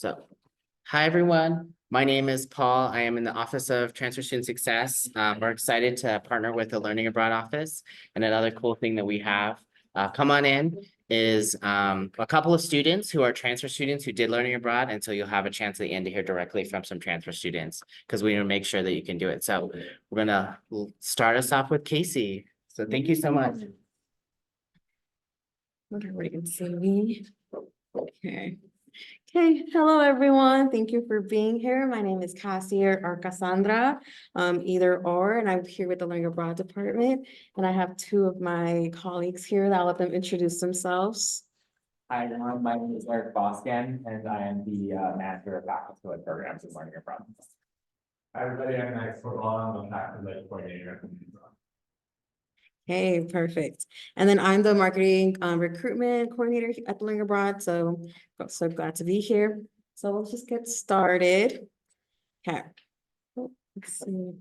So, hi everyone. My name is Paul. I am in the Office of Transfer Student Success. We're excited to partner with the Learning Abroad Office. And another cool thing that we have come on in is a couple of students who are transfer students who did Learning Abroad. And so you'll have a chance at the end to hear directly from some transfer students because we want to make sure that you can do it. So we're gonna start us off with Casey. So thank you so much. Everybody can see me. Okay. Okay, hello everyone. Thank you for being here. My name is Cassie or Cassandra, either or, and I'm here with the Learning Abroad Department. And I have two of my colleagues here that I'll let them introduce themselves. Hi, everyone. My name is Eric Boscan, and I am the manager of faculty programs in Learning Abroad. Hi, everybody, I'm Max Forlon, I'm the faculty coordinator. Okay, perfect. And then I'm the marketing recruitment coordinator at the Learning Abroad, so glad to be here. So let's just get started. Okay. Oh, let's see.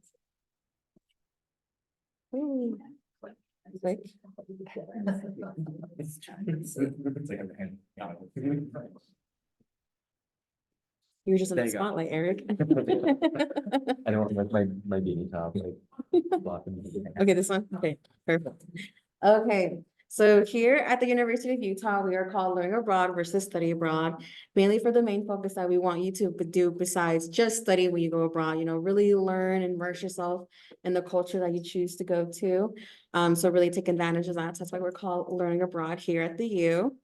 Ooh. Quick. You were just in There the you go. spotlight, Eric. I don't want my beanie top, like, blocking. Okay, this one, okay, perfect. Okay, so here at the University of Utah, we are called Learning Abroad versus Study Abroad, mainly for the main focus that we want you to do besides just study when you go abroad, really learn and immerse yourself in the culture that you choose to go to. So really take advantage of that. So that's why we're called Learning Abroad here at the U.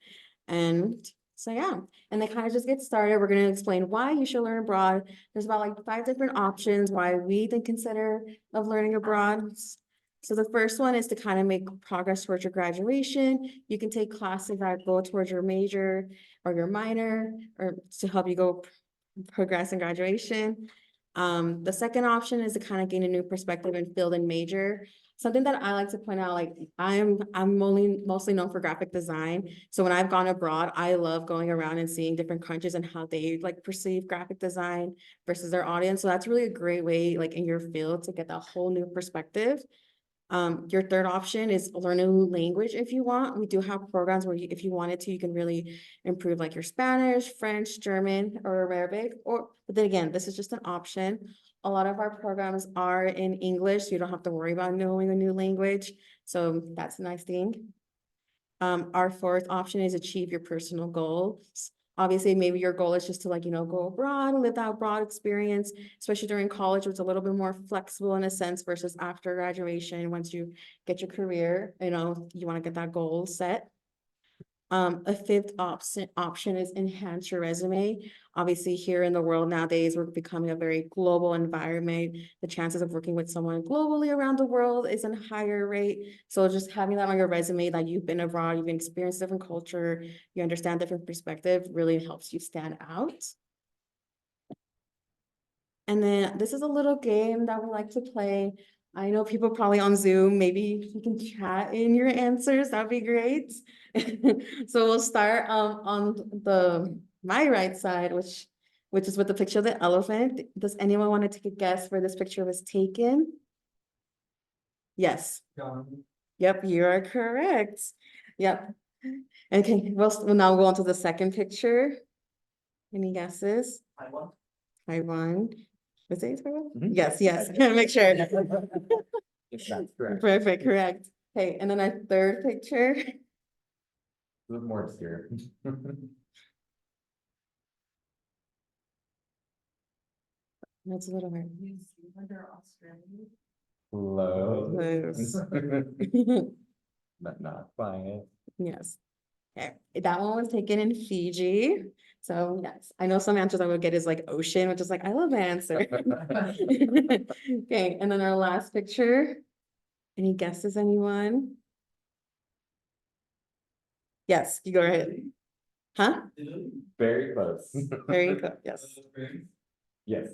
And so yeah, and they kind of just get started. We're going to explain why you should learn abroad. There's about like 5 different options why we then consider of learning abroad. So the first one is to kind of make progress towards your graduation. You can take classes that go towards your major or your minor or to help you go progress in graduation. The second option is to kind of gain a new perspective in field and major. Something that I like to point out, like I'm mostly known for graphic design. So when I've gone abroad, I love going around and seeing different countries and how they like perceive graphic design versus their audience. So that's really a great way, like in your field, to get that whole new perspective. Your third option is learn a new language if you want. We do have programs where if you wanted to, you can really improve like your Spanish, French, German, or Arabic. But then again, this is just an option. A lot of our programs are in English, so you don't have to worry about knowing a new language. So that's a nice thing. Our fourth option is achieve your personal goals. Obviously, maybe your goal is just to go abroad, live that broad experience, especially during college, where it's a little bit more flexible in a sense versus after graduation. Once you get your career, you want to get that goal set. A fifth option is enhance your resume. Obviously, here in the world nowadays, we're becoming a very global environment. The chances of working with someone globally around the world is a higher rate. So just having that on your resume that you've been abroad, you've experienced different culture, you understand different perspective, really helps you stand out. And then this is a little game that we like to play. I know people probably on Zoom, maybe you can chat in your answers, that'd be great. So we'll start on my right side, which is with the picture of the elephant. Does anyone want to take a guess where this picture was taken? Yes. Yep, you are correct. Yep. Okay, we'll now go on to the second picture. Any guesses? Taiwan. Was it Taiwan? Yes, make sure. Yes, that's correct. Perfect, correct. Okay, and then our third picture. A little more obscure. That's a little hard. Close. Close. But not quite. Yes. Okay, that one was taken in Fiji. So yes, I know some answers I would get is like ocean, which is like, I love the answer. Okay, and then our last picture. Any guesses, anyone? Yes, you go ahead. Huh? Very close. Very good, yes. Yes.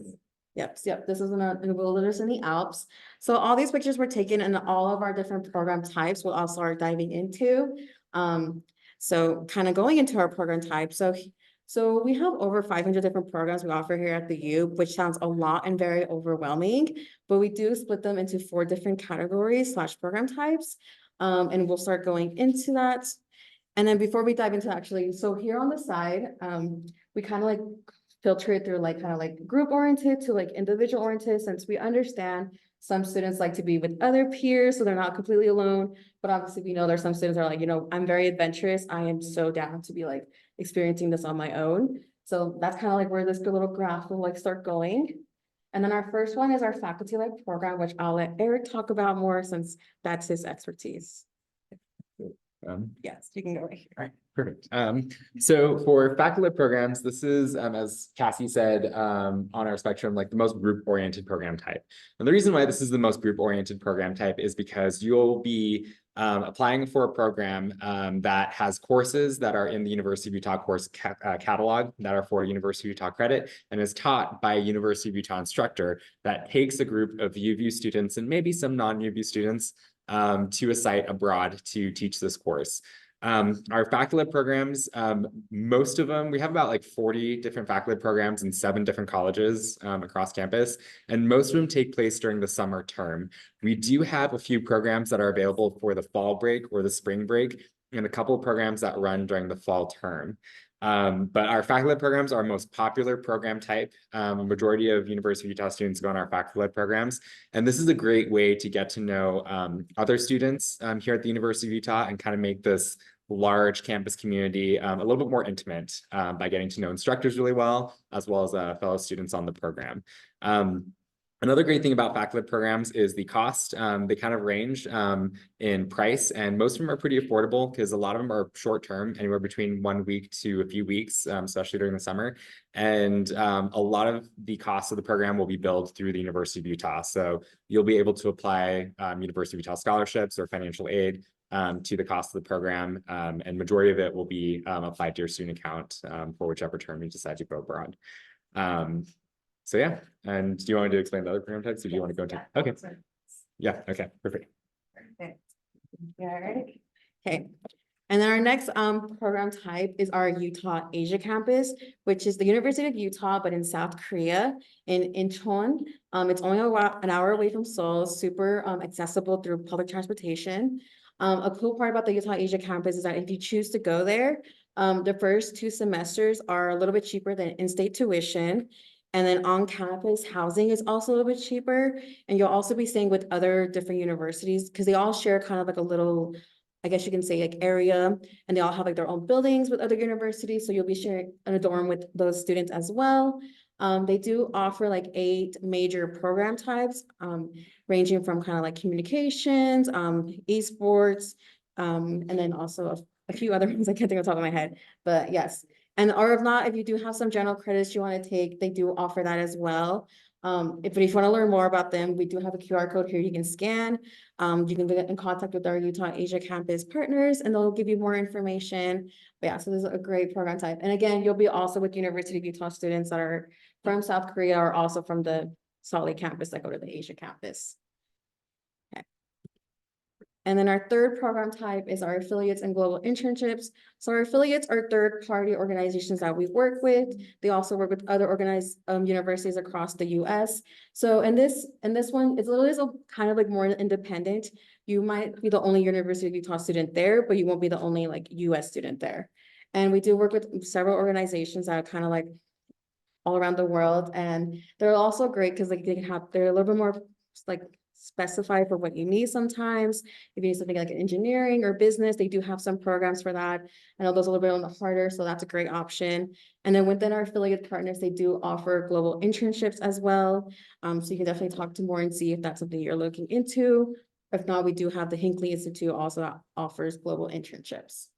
Yep, this is in the wilderness in the Alps. So all these pictures were taken in all of our different program types we'll also start diving into. So kind of going into our program type. So we have over 500 different programs we offer here at the U, which sounds a lot and very overwhelming, but we do split them into 4 different categories / program types. And we'll start going into that. And then before we dive into so here on the side, we kind of like filter it through like kind of like group oriented to like individual oriented, since we understand some students like to be with other peers, so they're not completely alone. But obviously we know there's some students that are like, I'm very adventurous. I am so down to be like experiencing this on my own. So that's kind of like where this little graph will like start going. And then our first one is our faculty-led program, which I'll let Eric talk about more since that's his expertise. Yes, you can go right here. All right, perfect. So for faculty programs, this is, as Cassie said, on our spectrum, like the most group-oriented program type. And the reason why this is the most group-oriented program type is because you'll be applying for a program that has courses that are in the University of Utah course catalog that are for University of Utah credit and is taught by a University of Utah instructor that takes a group of UVU students and maybe some non-UVU students to a site abroad to teach this course. Our faculty programs, most of them, we have about like 40 different faculty programs in 7 different colleges across campus, and most of them take place during the summer term. We do have a few programs that are available for the fall break or the spring break, and a couple of programs that run during the fall term. But our faculty programs are our most popular program type. A majority of University of Utah students go on our faculty programs. And this is a great way to get to know other students here at the University of Utah and kind of make this large campus community a little bit more intimate by getting to know instructors really well as fellow students on the program. Another great thing about faculty programs is the cost. They kind of range in price, and most of them are pretty affordable because a lot of them are short term, anywhere between 1 week to a few weeks, especially during the summer. And a lot of the cost of the program will be billed through the University of Utah. So you'll be able to apply University of Utah scholarships or financial aid to the cost of the program, and majority of it will be applied to your student account for whichever term you decide to go abroad. So yeah, and do you want me to explain the other program types, or do you want to go into? Okay. Yeah, okay, perfect. Okay. Yeah, ready? Okay. And then our next program type is our Utah Asia campus, which is the University of Utah, but in South Korea, in Incheon. It's only an hour away from Seoul, super accessible through public transportation. A cool part about the Utah Asia campus is that if you choose to go there, the first 2 semesters are a little bit cheaper than in-state tuition. And then on-campus housing is also a little bit cheaper. And you'll also be staying with other different universities because they all share kind of like a little, I guess you can say, like area, and they all have like their own buildings with other universities. So you'll be sharing a dorm with those students as well. They do offer like 8 major program types, ranging from kind of like communications, esports, and then also a few other ones I can't think of the top of my head, but yes. And or if not, if you do have some general credits you want to take, they do offer that as well. If you want to learn more about them, we do have a QR code here you can scan. You can get in contact with our Utah Asia campus partners and they'll give you more information. But yeah, so this is a great program type. And again, you'll be also with University of Utah students that are from South Korea or also from the Salt Lake campus that go to the Asia campus. Okay. And then our third program type is our affiliates and global internships. So our affiliates are third-party organizations that we work with. They also work with other organized universities across the US. So in this one, it's a little kind of like more independent. You might be the only University of Utah student there, but you won't be the only like US student there. And we do work with several organizations that are kind of like all around the world. And they're also great because like they're a little bit more like specify for what you need sometimes. If you need something like engineering or business, they do have some programs for that. I know those are a little bit on the harder, so that's a great option. And then within our affiliate partners, they do offer global internships as well. So you can definitely talk to more and see if that's something you're looking into. If not, we do have the Hinckley Institute also that offers global internships.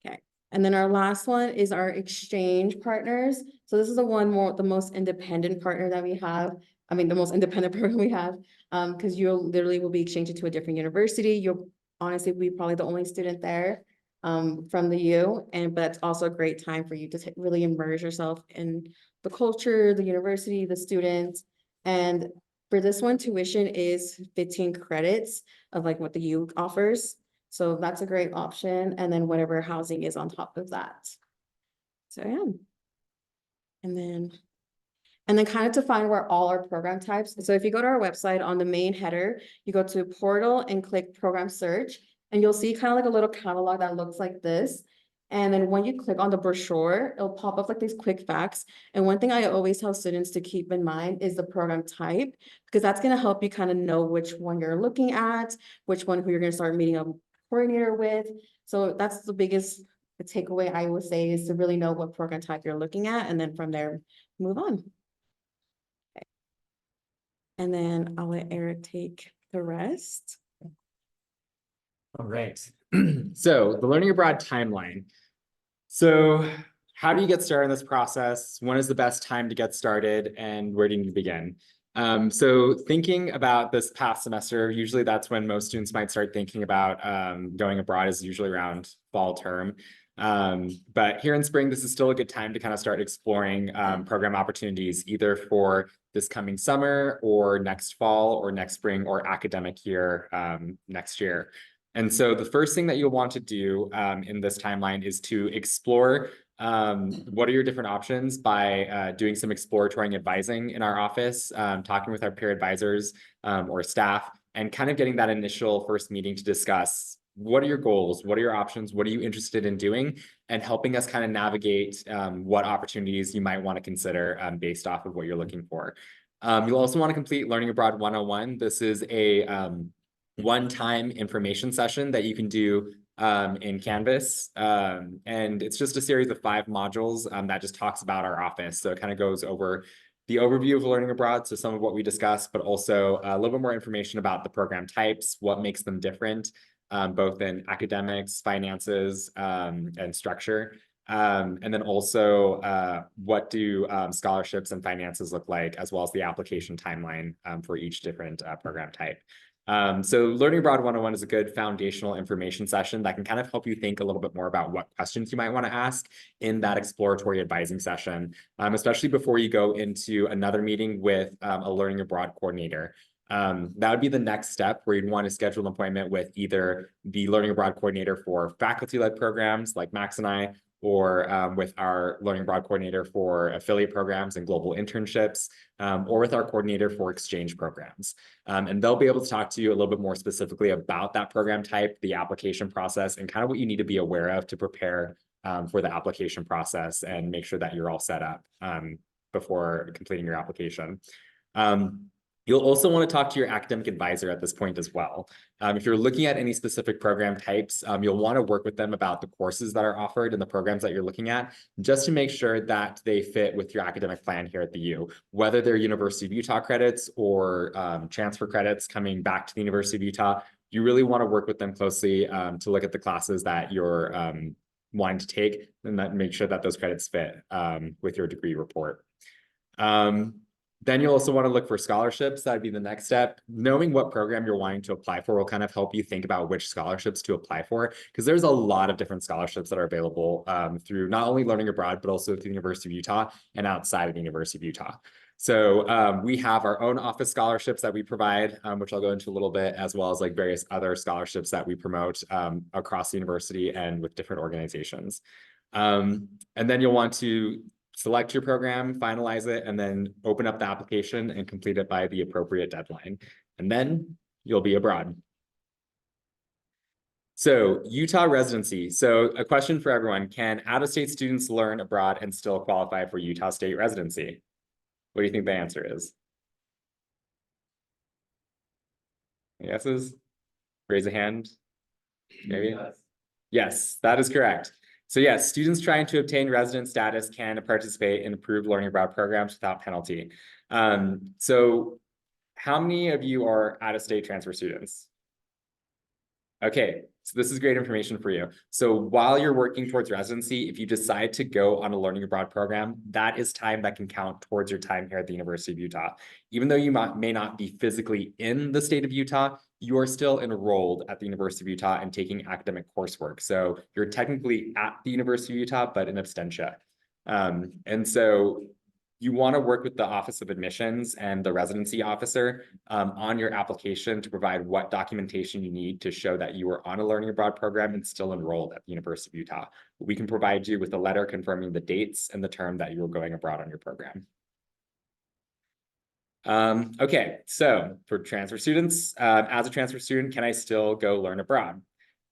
Okay. And then our last one is our exchange partners. So this is the most independent partner that we have. I mean, the most independent program we have, because you'll literally will be exchanged to a different university. You'll honestly be probably the only student there from the U, but it's also a great time for you to really immerse yourself in the culture, the university, the students. And for this one, tuition is 15 credits of like what the U offers. So that's a great option. And then whatever housing is on top of that. So yeah. And then kind of to find where all our program types. So if you go to our website on the main header, you go to portal and click program search, and you'll see kind of like a little catalog that looks like this. And then when you click on the brochure, it'll pop up like these quick facts. And one thing I always tell students to keep in mind is the program type, because that's gonna help you kind of know which one you're looking at, which one who you're gonna start meeting a coordinator with. So that's the biggest takeaway I would say, is to really know what program type you're looking at, and then from there, move on. Okay. And then I'll let Eric take the rest. All right. So the learning abroad timeline. So how do you get started in this process? When is the best time to get started, and where do you need to begin? So thinking about this past semester, usually that's when most students might start thinking about going abroad, is usually around fall term. But here in spring, this is still a good time to kind of start exploring program opportunities, either for this coming summer or next fall or next spring or academic year next year. And so the first thing that you'll want to do in this timeline is to explore what are your different options by doing some exploratory advising in our office, talking with our peer advisors or staff, and kind of getting that initial first meeting to discuss what are your goals, what are your options, what are you interested in doing, and helping us kind of navigate what opportunities you might want to consider based off of what you're looking for. You'll also want to complete Learning Abroad 101. This is a one-time information session that you can do in Canvas. And it's just a series of 5 modules that just talks about our office. So it kind of goes over the overview of learning abroad, so some of what we discussed, but also a little bit more information about the program types, what makes them different, both in academics, finances, and structure. And then also what do scholarships and finances look like, as well as the application timeline for each different program type. So Learning Abroad 101 is a good foundational information session that can kind of help you think a little bit more about what questions you might want to ask in that exploratory advising session, especially before you go into another meeting with a Learning Abroad coordinator. That would be the next step, where you'd want to schedule an appointment with either the Learning Abroad coordinator for faculty-led programs like Max and I, or with our Learning Abroad coordinator for affiliate programs and global internships, or with our coordinator for exchange programs. And they'll be able to talk to you a little bit more specifically about that program type, the application process, and kind of what you need to be aware of to prepare for the application process and make sure that you're all set up before completing your application. You'll also want to talk to your academic advisor at this point as well. If you're looking at any specific program types, you'll want to work with them about the courses that are offered and the programs that you're looking at, just to make sure that they fit with your academic plan here at the U, whether they're University of Utah credits or transfer credits coming back to the University of Utah. You really want to work with them closely to look at the classes that you're wanting to take, and that make sure that those credits fit with your degree report. Then you'll also want to look for scholarships. That'd be the next step. Knowing what program you're wanting to apply for will kind of help you think about which scholarships to apply for, because there's a lot of different scholarships that are available through not only Learning Abroad, but also through the University of Utah and outside of the University of Utah. So we have our own office scholarships that we provide, which I'll go into a little bit, as well as like various other scholarships that we promote across the university and with different organizations. And then you'll want to select your program, finalize it, and then open up the application and complete it by the appropriate deadline. And then you'll be abroad. So Utah residency. So a question for everyone: can out-of-state students learn abroad and still qualify for Utah state residency? What do you think the answer is? Yeses? Raise a hand. Maybe. Yes, that is correct. So yes, students trying to obtain resident status can participate in approved learning abroad programs without penalty. So how many of you are out-of-state transfer students? Okay, so this is great information for you. So while you're working towards residency, if you decide to go on a learning abroad program, that is time that can count towards your time here at the University of Utah. Even though you may not be physically in the state of Utah, you are still enrolled at the University of Utah and taking academic coursework. So you're technically at the University of Utah, but in absentia. And so you want to work with the Office of Admissions and the residency officer on your application to provide what documentation you need to show that you are on a learning abroad program and still enrolled at the University of Utah. We can provide you with a letter confirming the dates and the term that you are going abroad on your program. Okay, so for transfer students, as a transfer student, can I still go learn abroad?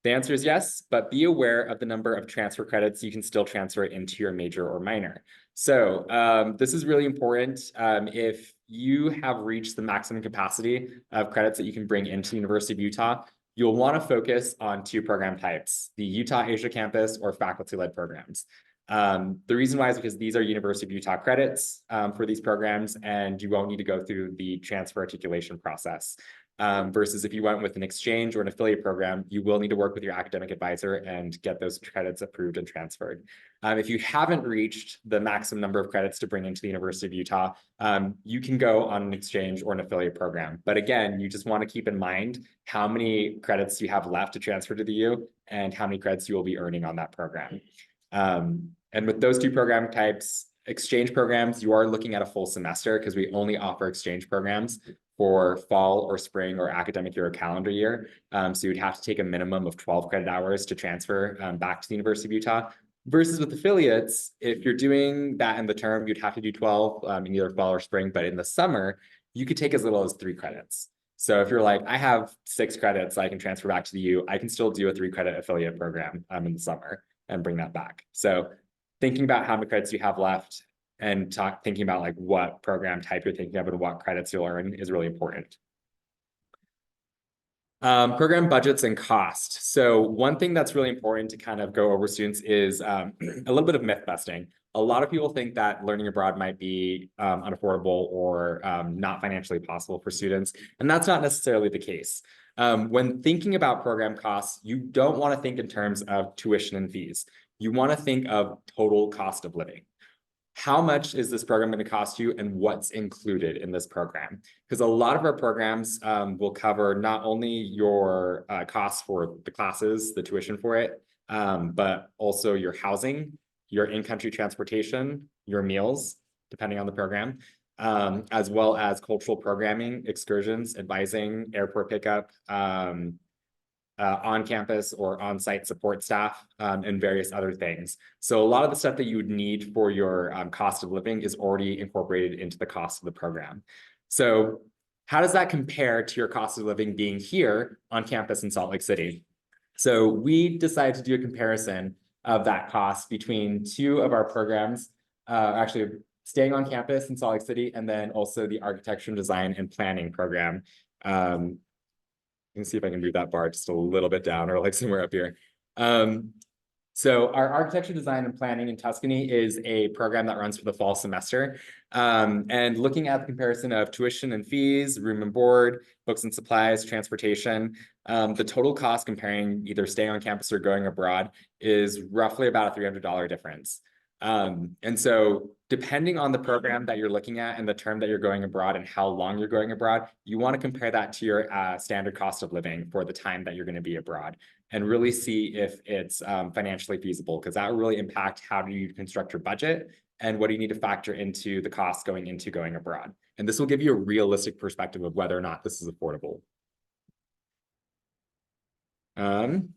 The answer is yes, but be aware of the number of transfer credits you can still transfer into your major or minor. So this is really important. If you have reached the maximum capacity of credits that you can bring into the University of Utah, you'll want to focus on 2 program types, the Utah Asia campus or faculty-led programs. The reason why is because these are University of Utah credits for these programs, and you won't need to go through the transfer articulation process. Versus if you went with an exchange or an affiliate program, you will need to work with your academic advisor and get those credits approved and transferred. If you haven't reached the maximum number of credits to bring into the University of Utah, you can go on an exchange or an affiliate program. But again, you just want to keep in mind how many credits you have left to transfer to the U and how many credits you will be earning on that program. And with those 2 program types, exchange programs, you are looking at a full semester because we only offer exchange programs for fall or spring or academic year or calendar year. So you'd have to take a minimum of 12 credit hours to transfer back to the University of Utah. Versus with affiliates, if you're doing that in the term, you'd have to do 12 in either fall or spring, but in the summer, you could take as little as 3 credits. So if you're like, I have 6 credits I can transfer back to the U, I can still do a 3-credit affiliate program in the summer and bring that back. So thinking about how many credits you have left and thinking about like what program type you're thinking of and what credits you'll earn is really important. Program budgets and cost. So one thing that's really important to kind of go over students is a little bit of myth busting. A lot of people think that learning abroad might be unaffordable or not financially possible for students, and that's not necessarily the case. When thinking about program costs, you don't want to think in terms of tuition and fees. You want to think of total cost of living. How much is this program going to cost you and what's included in this program? Because a lot of our programs will cover not only your costs for the classes, the tuition for it, but also your housing, your in-country transportation, your meals, depending on the program, as well as cultural programming, excursions, advising, airport pickup, on-campus or on-site support staff, and various other things. So a lot of the stuff that you would need for your cost of living is already incorporated into the cost of the program. So how does that compare to your cost of living being here on campus in Salt Lake City? So we decided to do a comparison of that cost between 2 of our programs, actually staying on campus in Salt Lake City, and then also the architecture, design, and planning program. Let me see if I can move that bar just a little bit down or like somewhere up here. So our architecture, design, and planning in Tuscany is a program that runs for the fall semester. And looking at the comparison of tuition and fees, room and board, books and supplies, transportation, the total cost comparing either staying on campus or going abroad is roughly about a $300 difference. And so depending on the program that you're looking at and the term that you're going abroad and how long you're going abroad, you want to compare that to your standard cost of living for the time that you're going to be abroad and really see if it's financially feasible, because that will really impact how do you construct your budget and what do you need to factor into the cost going into going abroad. And this will give you a realistic perspective of whether or not this is affordable. In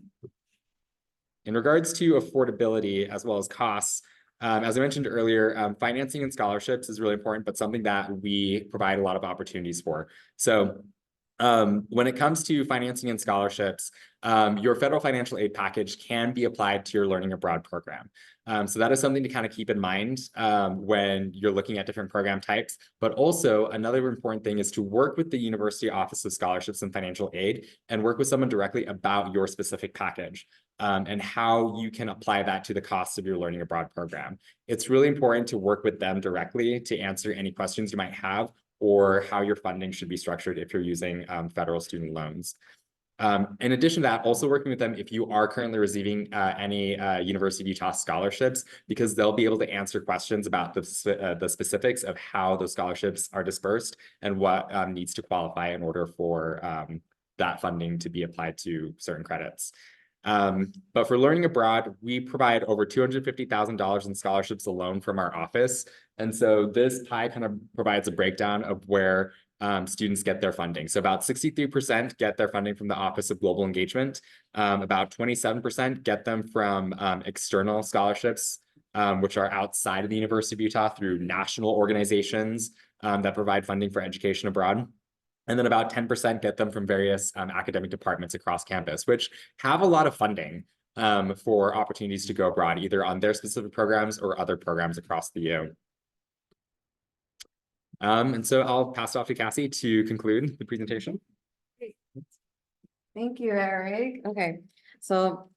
regards to affordability as well as costs, as I mentioned earlier, financing and scholarships is really important, but something that we provide a lot of opportunities for. So when it comes to financing and scholarships, your federal financial aid package can be applied to your learning abroad program. So that is something to kind of keep in mind when you're looking at different program types. But also another important thing is to work with the University Office of Scholarships and Financial Aid and work with someone directly about your specific package and how you can apply that to the cost of your learning abroad program. It's really important to work with them directly to answer any questions you might have or how your funding should be structured if you're using federal student loans. In addition to that, also working with them if you are currently receiving any University of Utah scholarships, because they'll be able to answer questions about the specifics of how those scholarships are dispersed and what needs to qualify in order for that funding to be applied to certain credits. But for learning abroad, we provide over $250,000 in scholarships alone from our office. And so this pie kind of provides a breakdown of where students get their funding. So about 63% get their funding from the Office of Global Engagement. About 27% get them from external scholarships, which are outside of the University of Utah through national organizations that provide funding for education abroad. And then about 10% get them from various academic departments across campus, which have a lot of funding for opportunities to go abroad, either on their specific programs or other programs across the U. And so I'll pass it off to Cassie to conclude the presentation. Thank you, Eric. Okay, so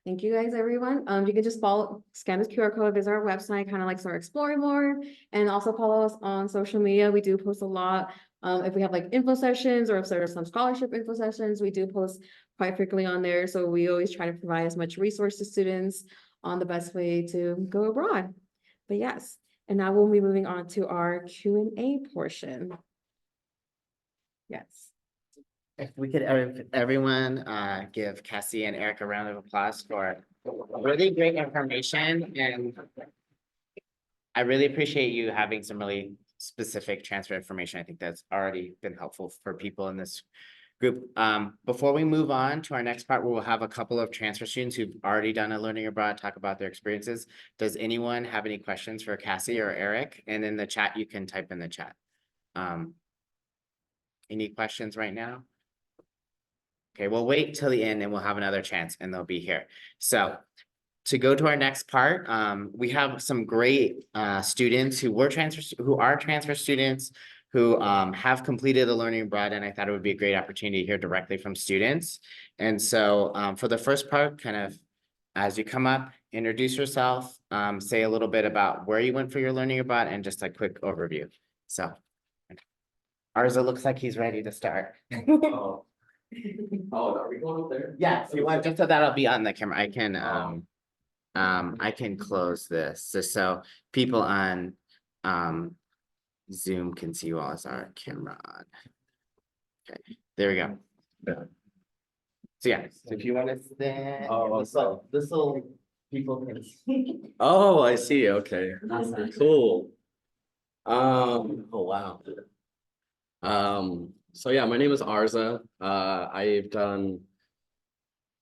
thank you guys, everyone. You can just scan this QR code, visit our website, kind of like start exploring more, and also follow us on social media. We do post a lot. If we have like info sessions or if there are some scholarship info sessions, we do post quite frequently on there. So we always try to provide as much resource to students on the best way to go abroad. But yes, and now we'll be moving on to our Q&A portion. Yes. If we could, everyone, give Cassie and Eric a round of applause for really great information, and I really appreciate you having some really specific transfer information. I think that's already been helpful for people in this group. Before we move on to our next part, where we'll have a couple of transfer students who've already done a learning abroad, talk about their experiences. Does anyone have any questions for Cassie or Eric? And in the chat, you can type in the chat. Any questions right now? Okay, we'll wait till the end and we'll have another chance and they'll be here. So to go to our next part, we have some great students who are transfer students who have completed the learning abroad, and I thought it would be a great opportunity to hear directly from students. And so for the first part, kind of as you come up, introduce yourself, say a little bit about where you went for your learning abroad and just a quick overview. So Arza looks like he's ready to start. Oh, are we going up there? Yeah, if you want, just so that'll be on the camera, I can close this, just so people on Zoom can see you all as our camera on. Okay, there we go. So yeah, so if you want to stand, this'll people can see. Oh, I see. Okay. Cool. Oh, wow. So yeah, my name is Arza. I've done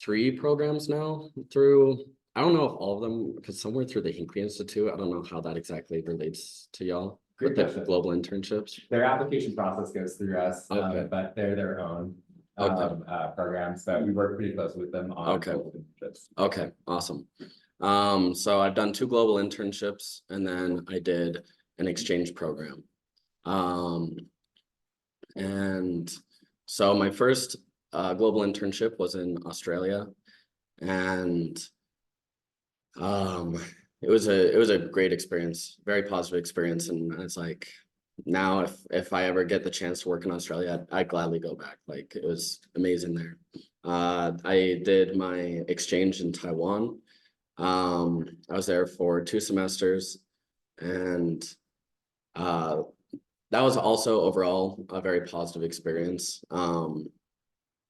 3 programs now through, I don't know if all of them, because some were through the Hinckley Institute. I don't know how that exactly relates to y'all, Great with the question. global internships. Their application process goes through us, Okay. but they're their own Okay. programs, but we work pretty close with them on. Okay. both internships. Okay, awesome. So I've done 2 global internships and then I did an exchange program. And so my first global internship was in Australia, and it was a great experience, very positive experience. And it's like, now if I ever get the chance to work in Australia, I'd gladly go back. Like, it was amazing there. I did my exchange in Taiwan. I was there for 2 semesters, and that was also overall a very positive experience. I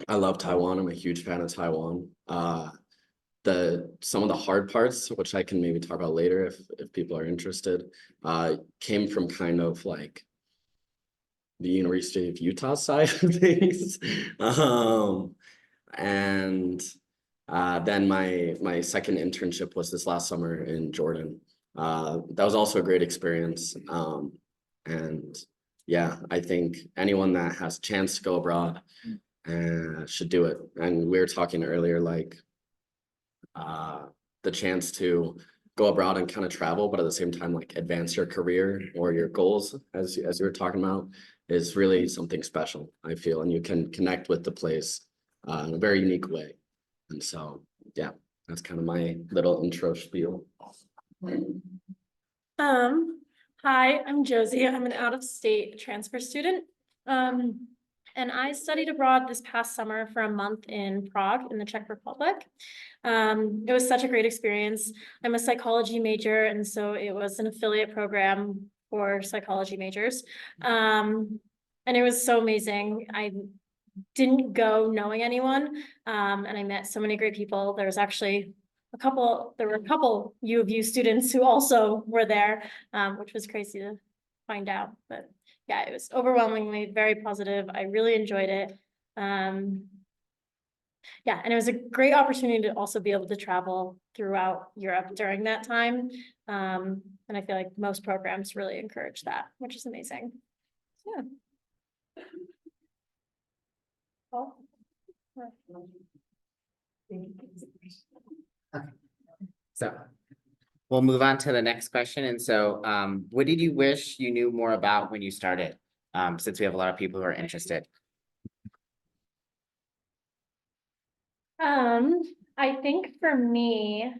love Taiwan. I'm a huge fan of Taiwan. Some of the hard parts, which I can maybe talk about later if people are interested, came from kind of like the University of Utah side of things. And then my second internship was this last summer in Jordan. That was also a great experience. And yeah, I think anyone that has a chance to go abroad should do it. And we were talking earlier, like the chance to go abroad and kind of travel, but at the same time, like advance your career or your goals, as you were talking about, is really something special, I feel. And you can connect with the place in a very unique way. And so, yeah, that's kind of my little intro spiel. Hi, I'm Josie. I'm an out-of-state transfer student. And I studied abroad this past summer for a month in Prague in the Czech Republic. It was such a great experience. I'm a psychology major, and so it was an affiliate program for psychology majors. And it was so amazing. I didn't go knowing anyone, and I met so many great people. There were a couple U of U students who also were there, which was crazy to find out. But yeah, it was overwhelmingly very positive. I really enjoyed it. Yeah, and it was a great opportunity to also be able to travel throughout Europe during that time. And I feel like most programs really encourage that, which is amazing. Yeah. Oh. So we'll move on to the next question. And so, what did you wish you knew more about when you started? Since we have a lot of people who are interested. I think for me,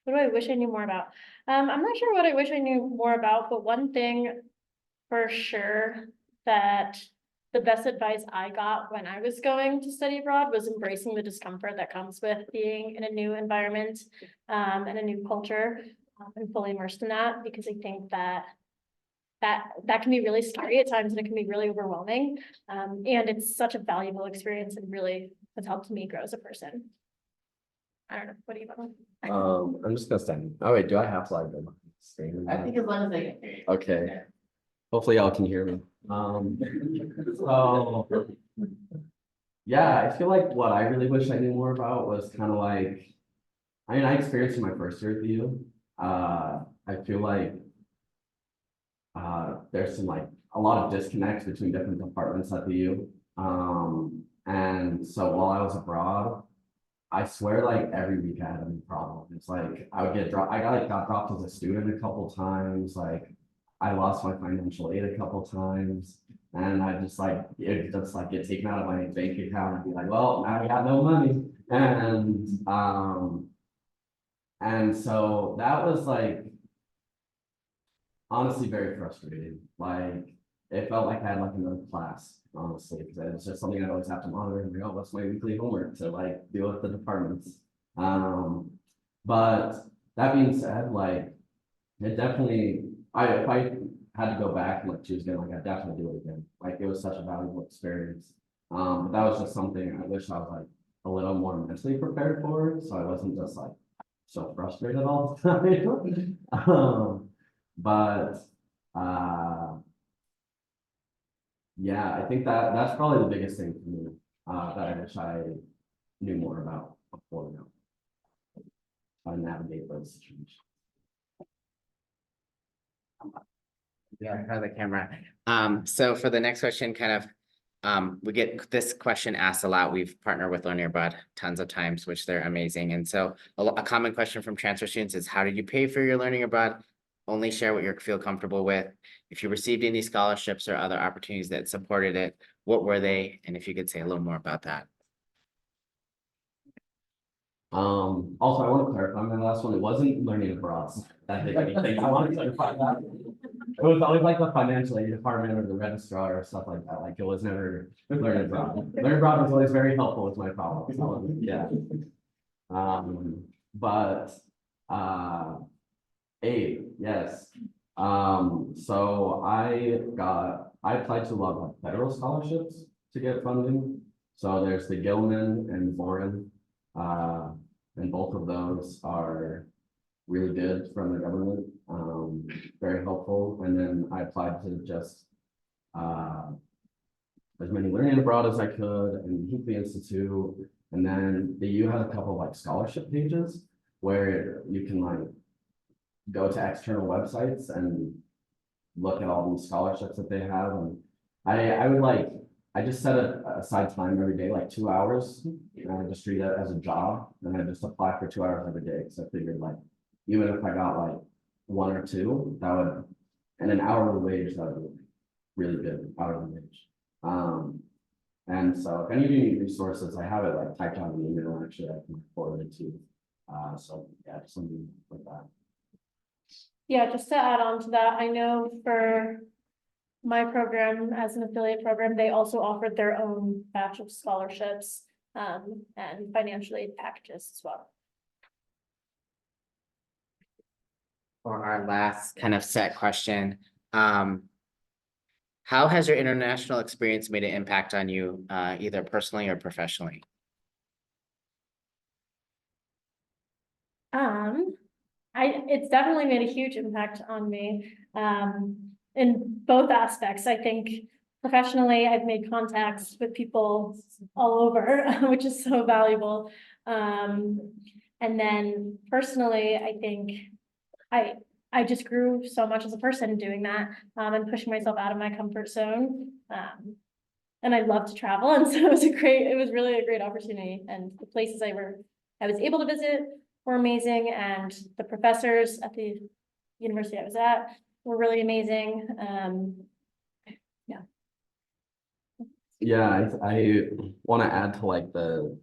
what do I wish I knew more about? I'm not sure what I wish I knew more about, but one thing for sure that the best advice I got when I was going to study abroad was embracing the discomfort that comes with being in a new environment, and a new culture, and fully immersed in that, because I think that can be really scary at times and it can be really overwhelming. And it's such a valuable experience and really has helped me grow as a person. I don't know, what do you want? I'm just gonna stand. Oh wait, do I have to like stand? as long as they can. Okay. Hopefully y'all can hear me. So. Yeah, I feel like what I really wish I knew more about was kind of like, I mean, I experienced in my first year at the U. I feel like there's some like a lot of disconnects between different departments at the U. And so while I was abroad, I swear like every week I had a new problem. It's like I would get dropped, got dropped as a student a couple times, like I lost my financial aid a couple times. And I just like, it just like get taken out of my bank account and be like, well, now I got no money. And so that was like honestly very frustrating. Like it felt like I had like another class, honestly, because it's just something I'd always have to monitor and be, oh, what's my weekly homework to like deal with the departments. But that being said, like it definitely, if I had to go back and like choose again, like I'd definitely do it again. Like it was such a valuable experience. But that was just something I wish I was like a little more mentally prepared for, so I wasn't just like so frustrated all the time. But yeah, I think that's probably the biggest thing for me, that I wish I knew more about before now. How to navigate those situations. Yeah, for the camera. So for the next question, kind of, we get this question asked a lot. We've partnered with Learning Abroad tons of times, which they're amazing. And so a common question from transfer students is, how did you pay for your learning abroad? Only share what you feel comfortable with. If you received any scholarships or other opportunities that supported it, what were they? And if you could say a little more about that. Also, I want to clarify my last one. It wasn't learning abroad. That did anything. I want to clarify that. It was always like the financial aid department or the registrar or stuff like that. Like it was never learning abroad. Learning abroad was always very helpful with my problems. So, yeah. But aid, yes. So I applied to a lot of federal scholarships to get funding. So there's the Gilman and Boren. And both of those are really good from the government, very helpful. And then I applied to just as many learning abroad as I could and Hinkley Institute. And then the U had a couple of like scholarship pages where you can like go to external websites and look at all these scholarships that they have. And I would like, I just set aside time every day, like 2 hours, and I just treat it as a job, and I just apply for 2 hours every day. Because I figured like, even if I got like 1 or 2, that would, and an hourly wage, that would be really good hourly wage. And so if any of you need resources, I have it like typed out in the email, actually, I can forward it to you. So yeah, just something like that. Yeah, just to add on to that, I know for my program as an affiliate program, they also offered their own batch of scholarships, and financial aid packages as well. For our last kind of set question, how has your international experience made an impact on you, either personally or professionally? It's definitely made a huge impact on me, in both aspects. I think professionally, I've made contacts with people all over, which is so valuable. And then personally, I think I I just grew so much as a person doing that, and pushing myself out of my comfort zone. And I love to travel, and so it was really a great opportunity, and the places I was able to visit were amazing, and the professors at the university I was at were really amazing. Yeah, I want to add to like the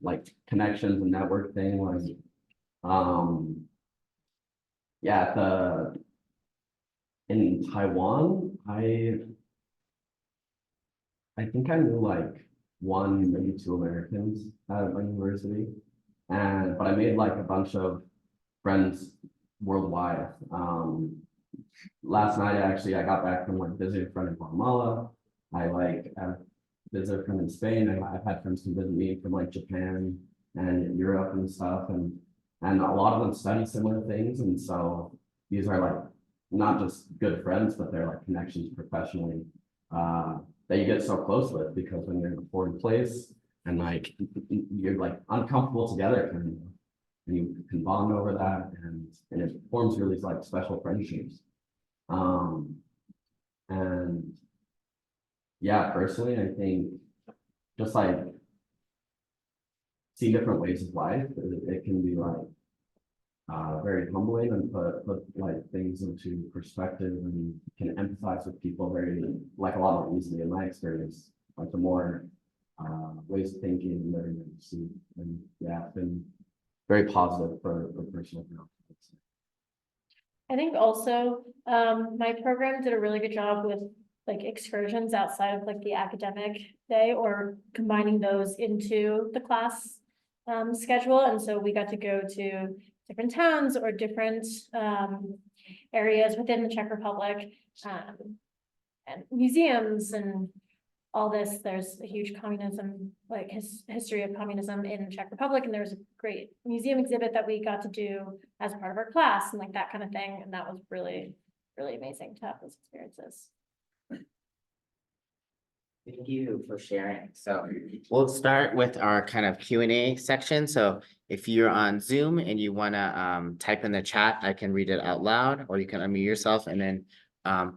connections and network thing, like, yeah, in Taiwan, I think I knew like one, maybe two Americans at my university. But I made like a bunch of friends worldwide. Last night, actually, I got back from like visiting a friend in Guatemala. I've visited a friend in Spain, and I've had friends who visit me from like Japan and Europe and stuff. And a lot of them study similar things. And so these are like not just good friends, but they're like connections professionally that you get so close with, because when you're in a foreign place and like you're like uncomfortable together, and you can bond over that, and it forms really like special friendships. And yeah, personally, I think just like see different ways of life, it can be like very humbling, and put like things into perspective, and can empathize with people very like a lot more easily in my experience. Like the more ways of thinking and living that you see, and yeah, it's been very positive for personal growth. I think also, my program did a really good job with like excursions outside of like the academic day, or combining those into the class schedule. And so we got to go to different towns or different areas within the Czech Republic, and museums and all this. There's a huge communism, like history of communism in the Czech Republic, and there was a great museum exhibit that we got to do as part of our class, and like that kind of thing. And that was really, really amazing to have those experiences. Thank you for sharing. So we'll start with our kind of Q&A section. So if you're on Zoom and you want to type in the chat, I can read it out loud, or you can unmute yourself, and then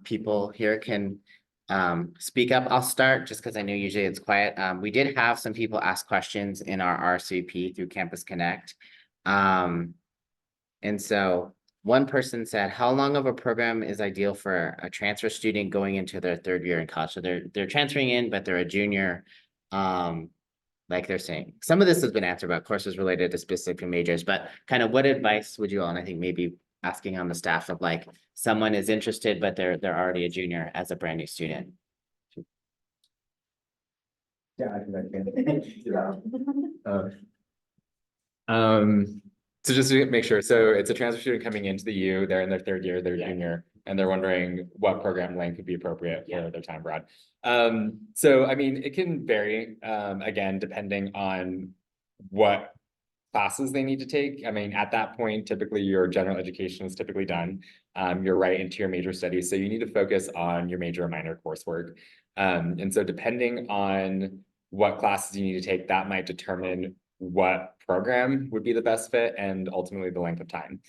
people here can speak up. I'll start just because I know usually it's quiet. We did have some people ask questions in our RSVP through Campus Connect. And so one person said, how long of a program is ideal for a transfer student going into their third year in college? So they're transferring in, but they're a junior. Like they're saying, some of this has been answered about courses related to specific majors, but kind of what advice would you all, and I think maybe asking on the staff of like, someone is interested, but they're already a junior as a brand new student. Yeah, I so just to make sure, so it's a transfer student coming into the U, they're in their third year, they're junior, and they're wondering what program length would be appropriate for their time abroad. So I mean, it can vary, again, depending on what classes they need to take. I mean, at that point, typically your general education is typically done. You're right into your major studies, so you need to focus on your major and minor coursework. And so depending on what classes you need to take, that might determine what program would be the best fit, and ultimately the length of time.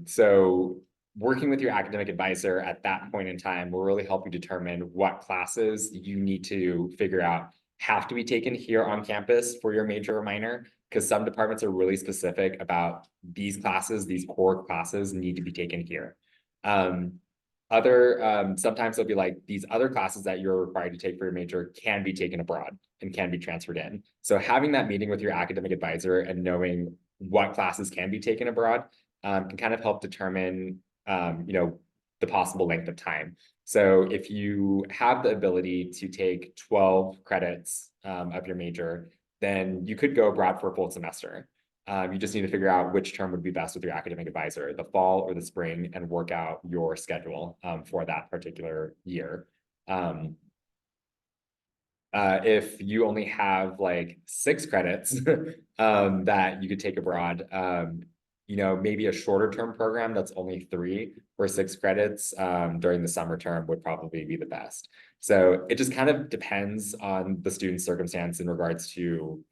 So working with your academic advisor at that point in time will really help you determine what classes you need to figure out have to be taken here on campus for your major or minor, because some departments are really specific about these classes, these core classes need to be taken here. Sometimes they'll be like, these other classes that you're required to take for your major can be taken abroad and can be transferred in. So having that meeting with your academic advisor and knowing what classes can be taken abroad can kind of help determine, the possible length of time. So if you have the ability to take 12 credits of your major, then you could go abroad for a full semester. You just need to figure out which term would be best with your academic advisor, the fall or the spring, and work out your schedule for that particular year. If you only have like 6 credits that you could take abroad, maybe a shorter term program that's only 3 or 6 credits during the summer term would probably be the best. So it just kind of depends on the student's circumstance in regards to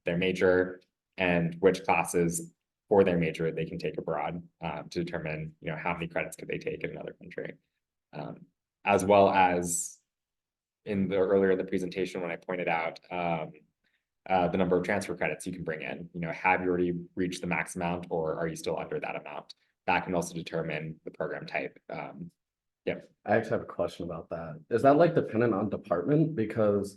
their major and which classes for their major they can take abroad, to determine, how many credits could they take in another country. As well as earlier in the presentation, when I pointed out, the number of transfer credits you can bring in, have you already reached the max amount, or are you still under that amount? That can also determine the program type. I actually have a question about that. Is that like dependent on department? Because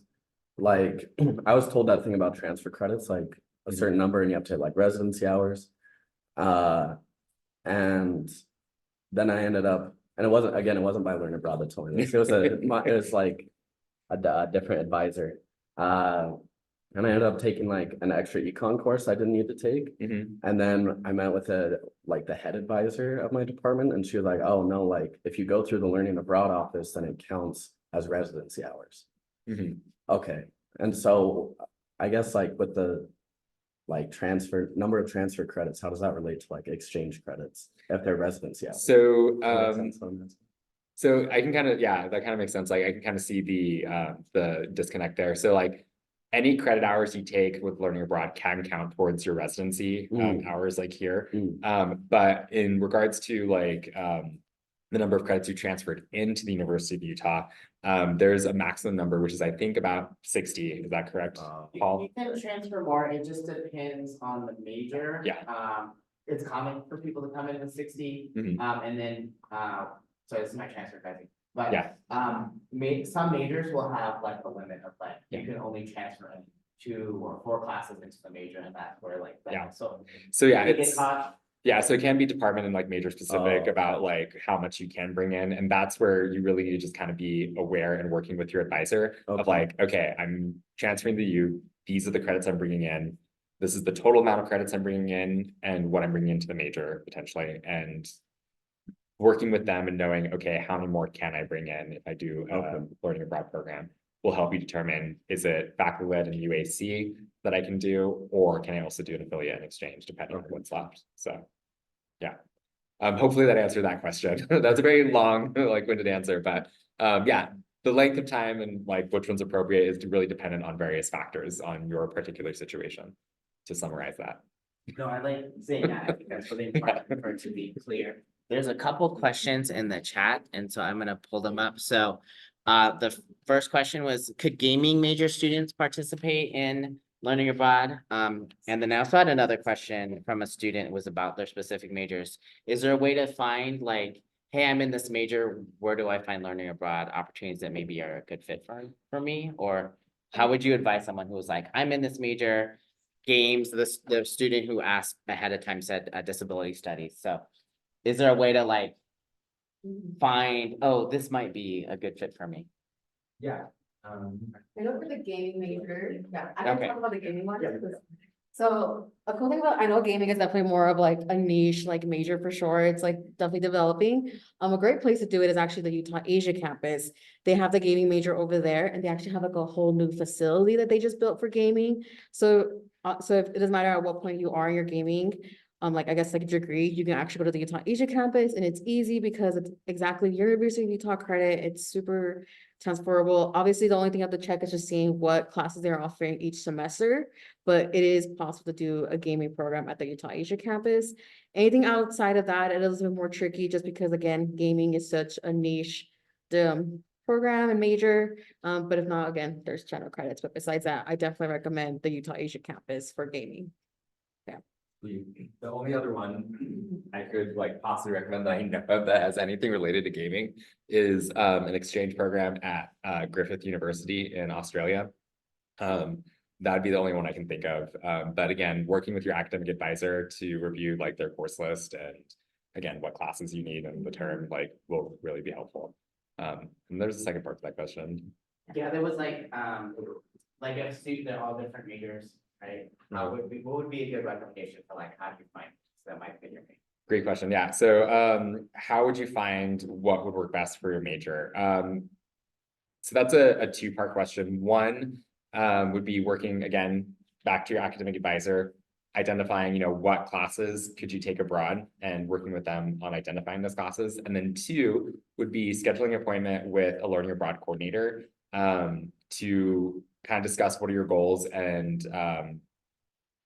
like, I was told that thing about transfer credits, like a certain number and you have to hit like residency hours. And then I ended up, and it wasn't by Learn Abroad that told me this. It was like a different advisor. And I ended up taking like an extra econ course I didn't need to take. And then I met with the head advisor of my department, and she was like, oh no, like if you go through the Learning Abroad office, then it counts as residency hours. Okay. And so I guess like with the like number of transfer credits, how does that relate to like exchange credits if they're residency hours? So, Does that make sense on this? so I can kind of, yeah, that kind of makes sense. Like I can kind of see the disconnect there. So like any credit hours you take with Learning Abroad can count towards your residency hours like here. But in regards to like the number of credits you transferred into the University of Utah, there's a maximum number, which is I think about 60. Is that correct, Paul? You can transfer more, it just depends on the major. Yeah. It's common for people to come in with 60, and then, so this is my transfer pricing. But, Yeah. Some majors will have like a limit of like, you Yeah. can only transfer in 2 or 4 classes into the major, and that's where like, Yeah. so. So yeah, it it's. cost- Yeah, so it can be department and like major specific Oh, about okay. like how much you can bring in, and that's where you really need to just kind of be aware and working with your advisor of Okay. like, okay, I'm transferring to you, these are the credits I'm bringing in, this is the total amount of credits I'm bringing in, and what I'm bringing into the major potentially, and working with them and knowing, okay, how many more can I bring in if I do a Learning Abroad program will help you determine, is it faculty led and UAC that I can do, or can I also do an affiliate and exchange depending on what's left? So, yeah. Hopefully that answered that question. That's a very long, like winded answer, but yeah, the length of time and like which one's appropriate is really dependent on various factors on your particular situation, to summarize that. No, I like saying that, I think that's really important for it to be clear. There's a couple questions in the chat, and so I'm gonna pull them up. So the first question was, could gaming major students participate in Learning Abroad? And then I also had another question from a student, it was about their specific majors. Is there a way to find like, hey, I'm in this major, where do I find Learning Abroad opportunities that maybe are a good fit for me? Or how would you advise someone who was like, I'm in this major, games, the student who asked ahead of time said disability studies, so is there a way to like find, oh, this might be a good fit for me? Yeah. I know for the gaming major, yeah, I Okay. can talk about the gaming one. So a cool thing about, I know gaming is definitely more of like a niche, like major for sure. It's like definitely developing. A great place to do it is actually the Utah Asia campus. They have the gaming major over there, and they actually have like a whole new facility that they just built for gaming. So if it doesn't matter at what point you are in your gaming, like I guess like a degree, you can actually go to the Utah Asia campus, and it's easy because it's exactly University of Utah credit. It's super transferable. Obviously, the only thing I have to check is just seeing what classes they're offering each semester, but it is possible to do a gaming program at the Utah Asia campus. Anything outside of that, it is a bit more tricky just because again, gaming is such a niche program and major. But if not, again, there's general credits. But besides that, I definitely recommend the Utah Asia campus for gaming. The only other one I could like possibly recommend that I know of that has anything related to gaming is an exchange program at Griffith University in Australia. That'd be the only one I can think of. But again, working with your academic advisor to review like their course list and again, what classes you need and the term like will really be helpful. And there's a second part to that question. Yeah, there was like if students, they're all different majors, right? What would be a good recommendation for like, how do you find that might fit your major? Great question. Yeah. So how would you find what would work best for your major? So that's a two-part question. One would be working again, back to your academic advisor, identifying, what classes could you take abroad and working with them on identifying those classes. And then two would be scheduling an appointment with a Learning Abroad coordinator to kind of discuss what are your goals and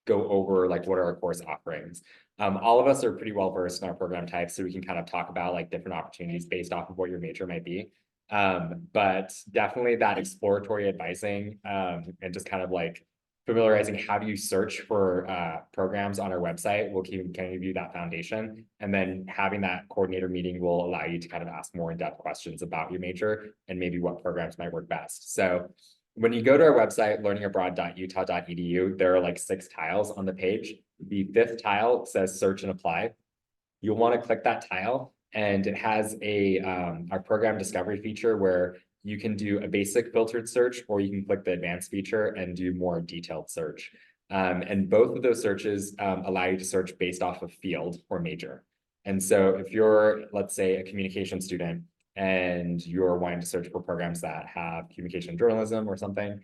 go over like what are our course offerings. All of us are pretty well versed in our program types, so we can kind of talk about like different opportunities based off of what your major might be. But definitely that exploratory advising, and just kind of like familiarizing how do you search for programs on our website will kind of give you that foundation. And then having that coordinator meeting will allow you to kind of ask more in-depth questions about your major and maybe what programs might work best. So when you go to our website, learningabroad.utah.edu, there are like 6 tiles on the page. The 5th tile says search and apply. You'll want to click that tile, and it has our program discovery feature where you can do a basic filtered search, or you can click the advanced feature and do more detailed search. And both of those searches allow you to search based off of field or major. And so if you're, let's say, a communication student and you're wanting to search for programs that have communication journalism or something,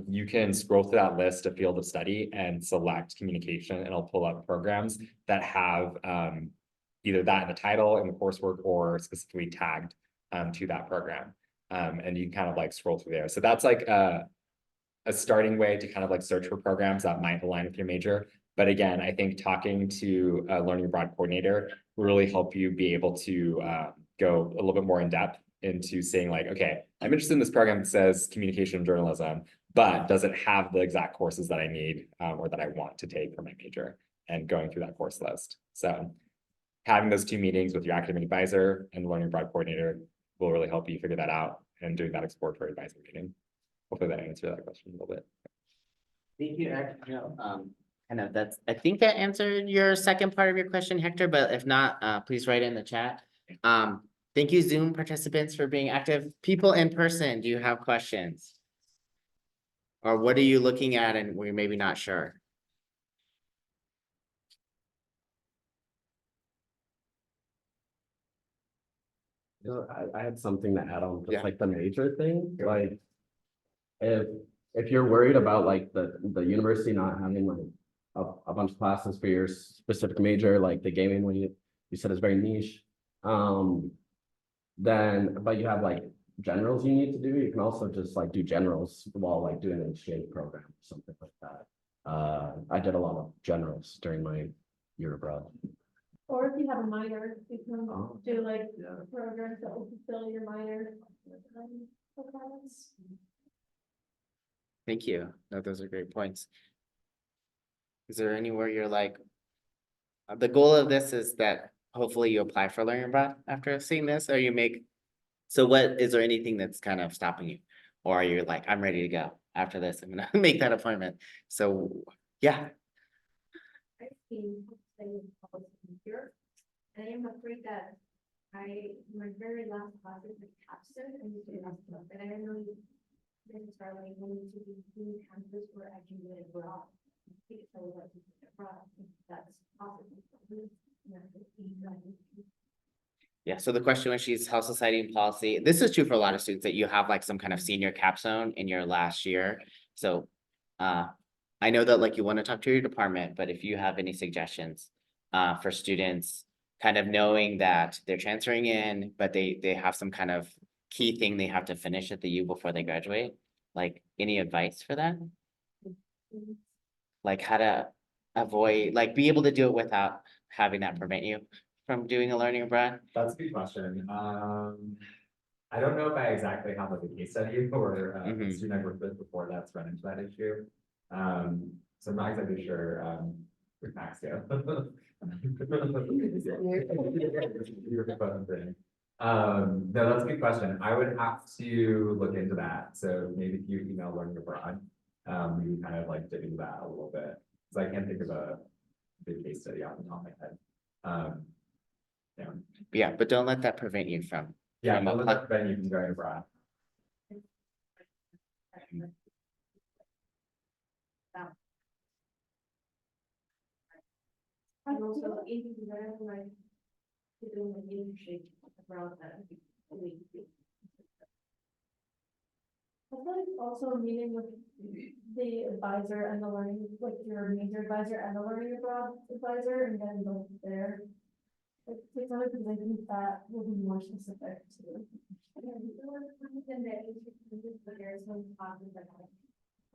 you can scroll through that list of field of study and select communication, and it'll pull up programs that have either that in the title in the coursework or specifically tagged to that program. And you can kind of like scroll through there. So that's like a starting way to kind of like search for programs that might align with your major. But again, I think talking to a learning abroad coordinator will really help you be able to go a little bit more in depth into saying like, okay, I'm interested in this program that says communication journalism, but does it have the exact courses that I need or that I want to take for my major, and going through that course list. So having those 2 meetings with your academic advisor and the learning abroad coordinator will really help you figure that out, and doing that exploratory advising meeting. Hopefully that answered that question a little bit. Thank you, Eric. Kind of I think that answered your second part of your question, Hector, but if not, please write in the chat. Thank you, Zoom participants, for being active. People in person, do you have questions? Or what are you looking at and we're maybe not sure? I had something to add on, Yeah. just like the major thing, like. If you're worried about like the university not having like a bunch of classes for your specific major, like the gaming one you said is very niche. Then, but you have like generals you need to do, you can also just like do generals while like doing an exchange program or something like that. I did a lot of generals during my year abroad. Or if you have a minor, you can Oh. do like Yeah. programs that will fulfill your minor requirements. Thank you. No, those are great points. Is there anywhere you're like, the goal of this is that hopefully you apply for learning abroad after seeing this, or so what, is there anything that's kind of stopping you? Or are you like, I'm ready to go after this, I'm gonna make that appointment. So, yeah, I've seen studying policy here, and I am afraid that my very last class is like capstone, and you can ask them, but I don't know necessarily going to be in campus where I can get it abroad. Because I would like to get it abroad, if that's possible. yeah, so the question was, she's health society and policy. This is true for a lot of students, that you have like some kind of senior capstone in your last year. So I know that like you want to talk to your department, but if you have any suggestions for students kind of knowing that they're transferring in, but they have some kind of key thing they have to finish at the U before they graduate, like any advice for that? Like how to avoid, like be able to do it without having that prevent you from doing a learning abroad? That's a good question. I don't know if I exactly have like a case study or a Mhm. student I worked with before that's run into that issue. So I'm not exactly sure, with Max, yeah. No, that's a good question. I would have to look into that. So maybe if you email learning abroad, we would kind of like dig into that a little bit. Cause I can't think of a big case study off the top of my head. Yeah. Yeah, but don't let that prevent you from. Yeah, from don't let apply- that prevent you from going abroad. And also, if you learn like to do an internship abroad, that would be really good. I feel like also meeting with the advisor and the learning, like your major advisor and the learning abroad advisor, and then go there. Like, it's other things I think that will be more specific to. And then the internship, but there's some classes that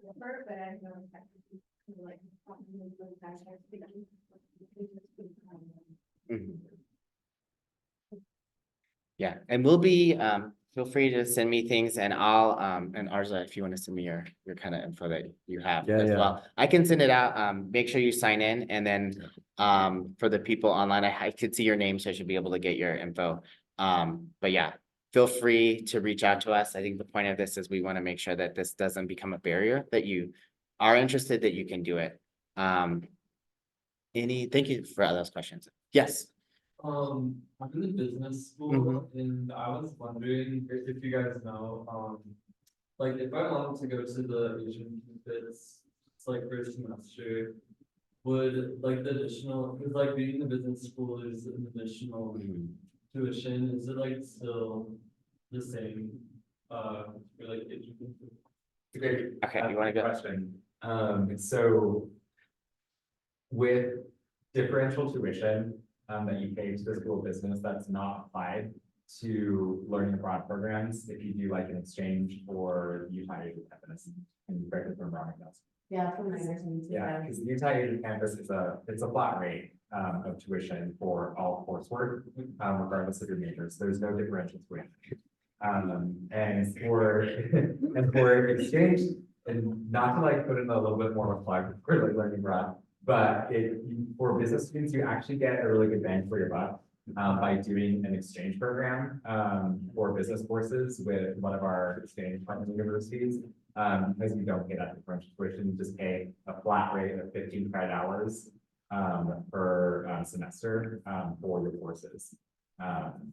But I don't know if that could be like. Those guys are thinking. Mhm. Yeah, and we'll be, feel free to send me things and I'll, and Arza, if you want to send me your kind of info that you have Yeah, as yeah. well. I can send it out, make sure you sign in and then, for the people online, I could see your name, so I should be able to get your info. But yeah, feel free to reach out to us. I think the point of this is we want to make sure that this doesn't become a barrier, that you are interested, that you can do it. Thank you for all those questions. Yes. I'm in the business school and I was wondering if you guys know, like if I wanted to go to the Asian campus, it's like first semester. Would like the additional, cause like being in the business school is an additional tuition, is it like still the same? For like Asian campus? Okay, Okay, that's you a wanna good go? question. So with differential tuition, that you pay to the school of business, that's not applied to learning abroad programs if you do like an exchange or Utah Asian campus. And you correct me if I'm wrong, that's. Yeah, from my understanding too. Yeah, because the Utah Asian campus is it's a flat rate of tuition for all coursework, regardless of your majors. There's no differential tuition. And for and for exchange, and not to like put in a little bit more of a plug for like learning abroad, but for business students, you actually get a really good bang for your buck by doing an exchange program for business courses with one of our exchange partner universities. Because you don't pay that differential tuition, you just pay a flat rate of 15 credit hours per semester for your courses. And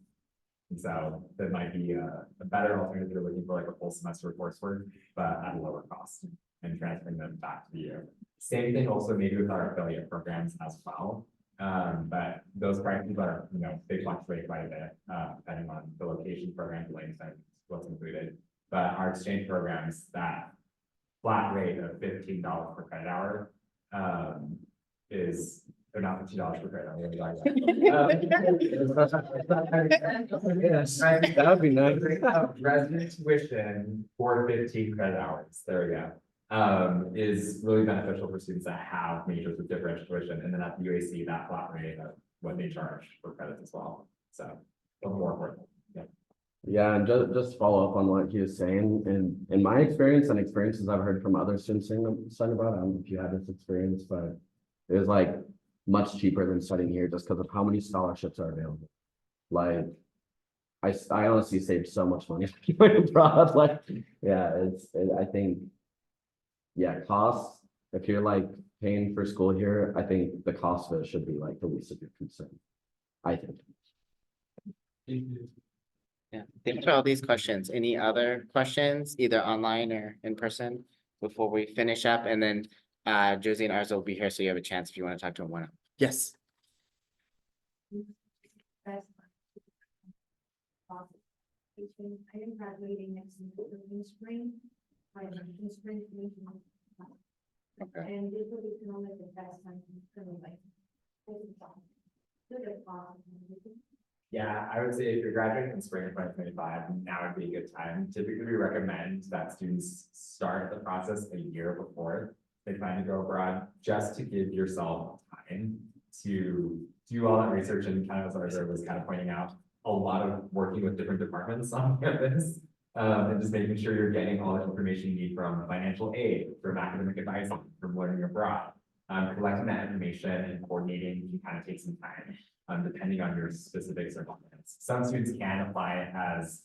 so that might be a better alternative if you're looking for like a full semester coursework, but at a lower cost and transferring them back to you. Same thing also maybe with our affiliate programs as well. But those prices are, they fluctuate quite a bit, depending on the location, program length, and what's included. But our exchange programs, that flat rate of $15 per credit hour, they're not $50 per credit hour. That would be nice. Resident tuition for 15 credit hours, there we go. Is really beneficial for students that have majors with differential tuition, and then at the UAC, that flat rate of what they charge for credits as well. So, a little more affordable. Yeah. Yeah, and just follow up on what he was saying, and in my experience and experiences I've heard from other students studying abroad, I don't know if you had this experience, but it was like much cheaper than studying here just because of how many scholarships are available. Like, I honestly saved so much money going abroad. Like, yeah, I think, yeah, costs, if you're like paying for school here, I think the cost of it should be like the least of your concern, I think. Yeah, thanks for all these questions. Any other questions, either online or in person, before we finish up? And then Josie and Arza will be here, so you have a chance if you want to talk to them one. Yes. I am graduating next spring. I am in spring. Okay. And this will be kind of the best time to like. Yeah, I would say if you're graduating in spring of 2025, now would be a good time. Typically, we recommend that students start the process a year before they plan to go abroad, just to give yourself time to do all that research. And kind of as Arza was kind of pointing out, a lot of working with different departments on campus, and just making sure you're getting all the information you need from financial aid, from academic advice, from learning abroad. Collecting that information and coordinating can kind of take some time. Depending on your specific circumstance. Some students can apply as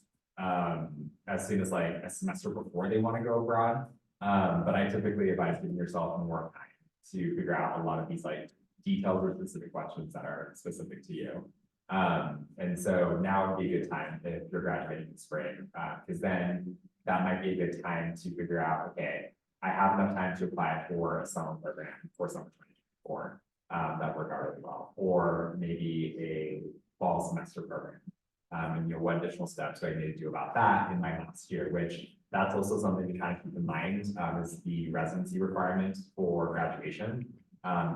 soon as like a semester before they want to go abroad. But I typically advise giving yourself more time to figure out a lot of these like detailed or specific questions that are specific to you. And so now would be a good time if you're graduating in spring, because then that might be a good time to figure out, okay, I have enough time to apply for a summer program for summer 2024. That worked out really well, or maybe a fall semester program. And what additional steps do I need to do about that in my last year, which that's also something to kind of keep in mind, is the residency requirement for graduation,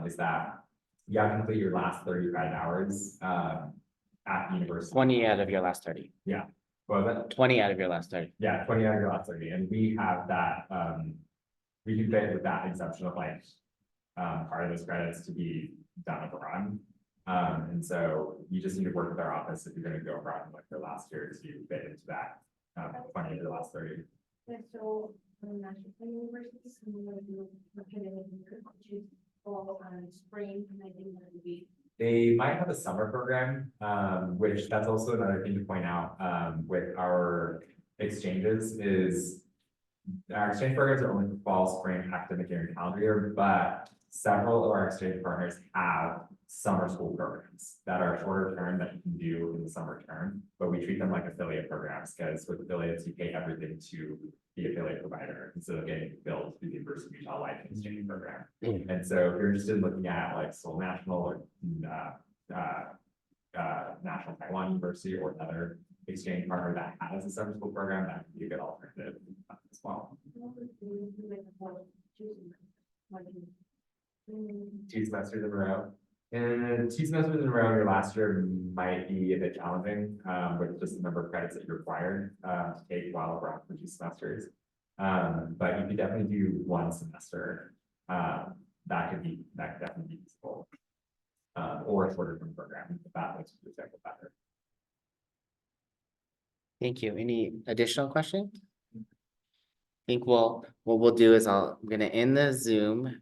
is that you have to complete your last 30 credit hours at the university. 20 out of your last 30. Yeah. What was that? 20 out of your last 30. Yeah, 20 out of your last 30. And we have that we can fit with that exception of like, part of those credits to be done abroad. And so you just need to work with our office if you're gonna go abroad in like the last year to fit into that, 20 to the last 30. Yeah, so, national universities, some of you could choose fall and spring, and I think that would be. They might have a summer program, which that's also another thing to point out, with our exchanges is our exchange programs are only for fall, spring, academic year, and calendar year, but several of our exchange partners have summer school programs that are shorter term that you can do in the summer term, but we treat them like affiliate programs, because with affiliates, you pay everything to the affiliate provider instead of getting billed through the University of Utah Life Exchange Program. And so if you're interested in looking at like Seoul National or National Taiwan University or another exchange partner that has a summer school program, that would be a good alternative as well. 2 semesters in a row. And 2 semesters in a row in your last year might be a bit challenging, with just the number of credits that you're required to take while abroad for 2 semesters. But you could definitely do 1 semester. That could definitely be useful. Or a shorter term program, if that makes you better. Thank you. Any additional questions? I think what we'll do is I'm gonna end the Zoom.